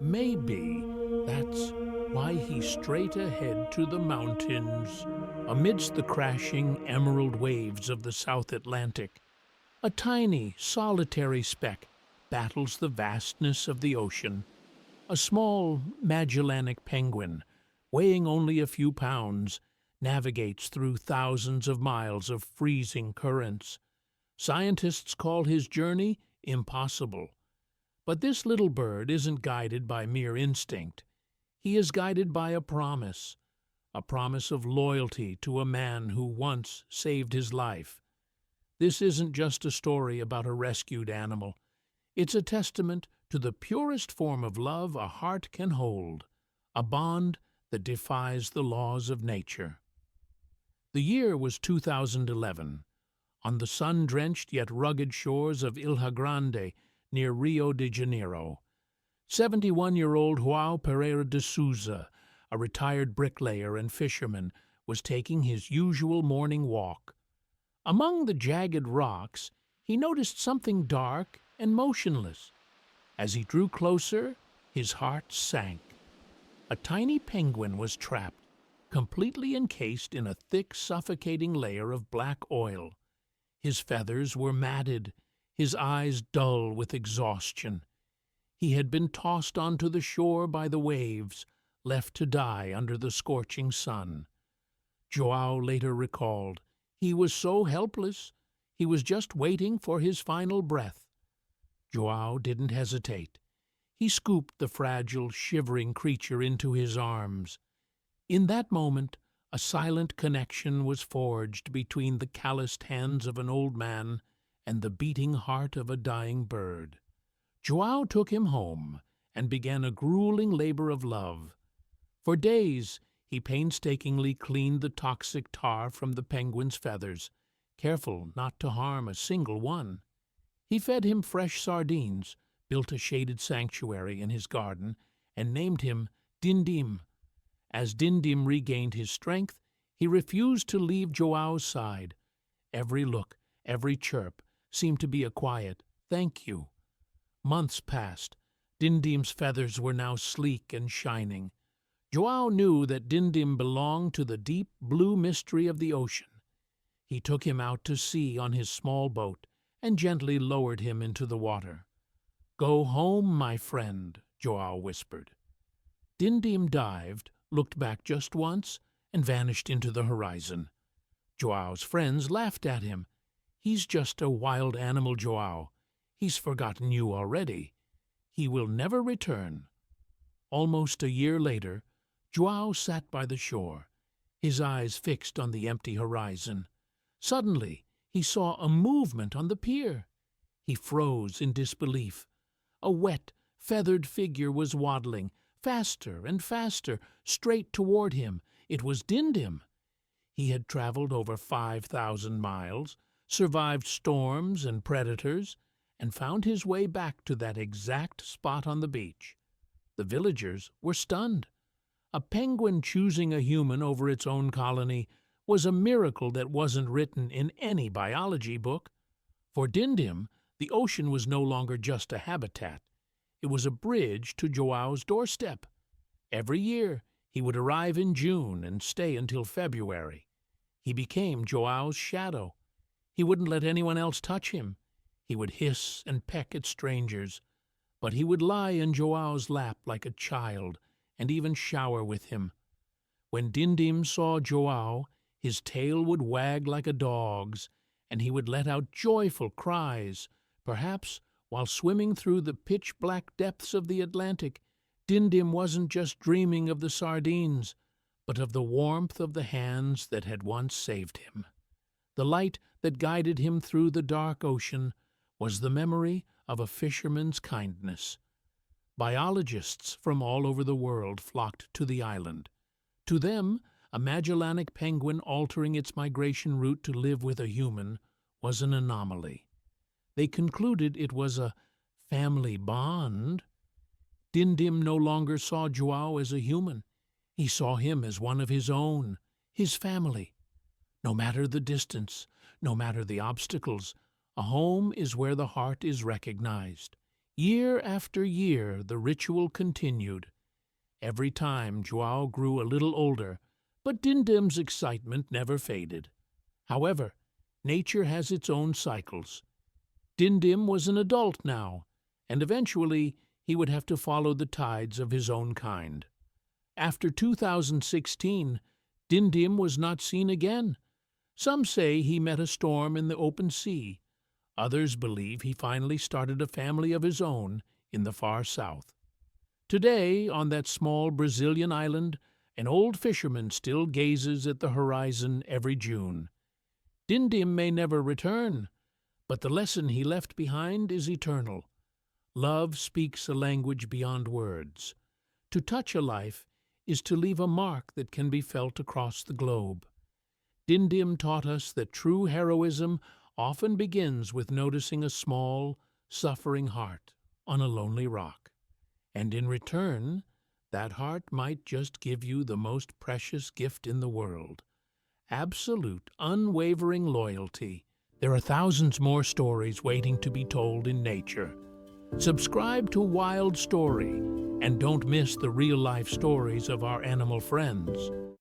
Maybe that's why he's straight ahead to the mountains, amidst the crashing emerald waves of the South Atlantic. A tiny, solitary speck battles the vastness of the ocean. A small Magellanic penguin, weighing only a few pounds, navigates through thousands of miles of freezing currents. Scientists call his journey impossible. But this little bird isn't guided by mere instinct. He is guided by a promise of loyalty to a man who once saved his life. This isn't just a story about a rescued animal. It's a testament to the purest form of love a heart can hold, a bond that defies the laws of nature. The year was 2011. On the sun-drenched yet rugged shores of Ilha Grande near Rio de Janeiro, 71-year-old João Pereira de Souza, a retired bricklayer and fisherman, was taking his usual morning walk. Among the jagged rocks, he noticed something dark and motionless. As he drew closer, his heart sank. A tiny penguin was trapped, completely encased in a thick, suffocating layer of black oil. His feathers were matted, his eyes dull with exhaustion. He had been tossed onto the shore by the waves, left to die under the scorching sun. João later recalled, he was so helpless, he was just waiting for his final breath. João didn't hesitate. He scooped the fragile, shivering creature into his arms. In that moment, a silent connection was forged between the calloused hands of an old man and the beating heart of a dying bird. João took him home and began a grueling labor of love. For days, he painstakingly cleaned the toxic tar from the penguin's feathers, careful not to harm a single one. He fed him fresh sardines, built a shaded sanctuary in his garden, and named him Dindim. As Dindim regained his strength, he refused to leave João's side. Every look, every chirp, seemed to be a quiet thank you. Months passed. Dindim's feathers were now sleek and shining. João knew that Dindim belonged to the deep blue mystery of the ocean. He took him out to sea on his small boat and gently lowered him into the water. "Go home, my friend," João whispered. Dindim dived, looked back just once, and vanished into the horizon. João's friends laughed at him. "He's just a wild animal, João. He's forgotten you already. He will never return." Almost a year later, João sat by the shore, his eyes fixed on the empty horizon. Suddenly, he saw a movement on the pier. He froze in disbelief. A wet, feathered figure was waddling, faster and faster, straight toward him. It was Dindim. He had traveled over 5,000 miles, survived storms and predators, and found his way back to that exact spot on the beach. The villagers were stunned. A penguin choosing a human over its own colony was a miracle that wasn't written in any biology book. For Dindim, the ocean was no longer just a habitat. It was a bridge to João's doorstep. Every year, he would arrive in June and stay until February. He became João's shadow. He wouldn't let anyone else touch him. He would hiss and peck at strangers, but he would lie in João's lap like a child and even shower with him. When Dindim saw João, his tail would wag like a dog's, and he would let out joyful cries. Perhaps, while swimming through the pitch-black depths of the Atlantic, Dindim wasn't just dreaming of the sardines, but of the warmth of the hands that had once saved him. The light that guided him through the dark ocean was the memory of a fisherman's kindness. Biologists from all over the world flocked to the island. To them, a Magellanic penguin altering its migration route to live with a human was an anomaly. They concluded it was a family bond. Dindim no longer saw João as a human. He saw him as one of his own, his family. No matter the distance, no matter the obstacles, a home is where the heart is recognized. Year after year, the ritual continued. Every time, João grew a little older, but Dindim's excitement never faded. However, nature has its own cycles. Dindim was an adult now, and eventually he would have to follow the tides of his own kind. After 2016, Dindim was not seen again. Some say he met a storm in the open sea. Others believe he finally started a family of his own in the far south. Today, on that small Brazilian island, an old fisherman still gazes at the horizon every June. Dindim may never return, but the lesson he left behind is eternal. Love speaks a language beyond words. To touch a life is to leave a mark that can be felt across the globe. Dindim taught us that true heroism often begins with noticing a small, suffering heart on a lonely rock. And in return, that heart might just give you the most precious gift in the world: absolute, unwavering loyalty. There are thousands more stories waiting to be told in nature. Subscribe to Wild Story and don't miss the real-life stories of our animal friends.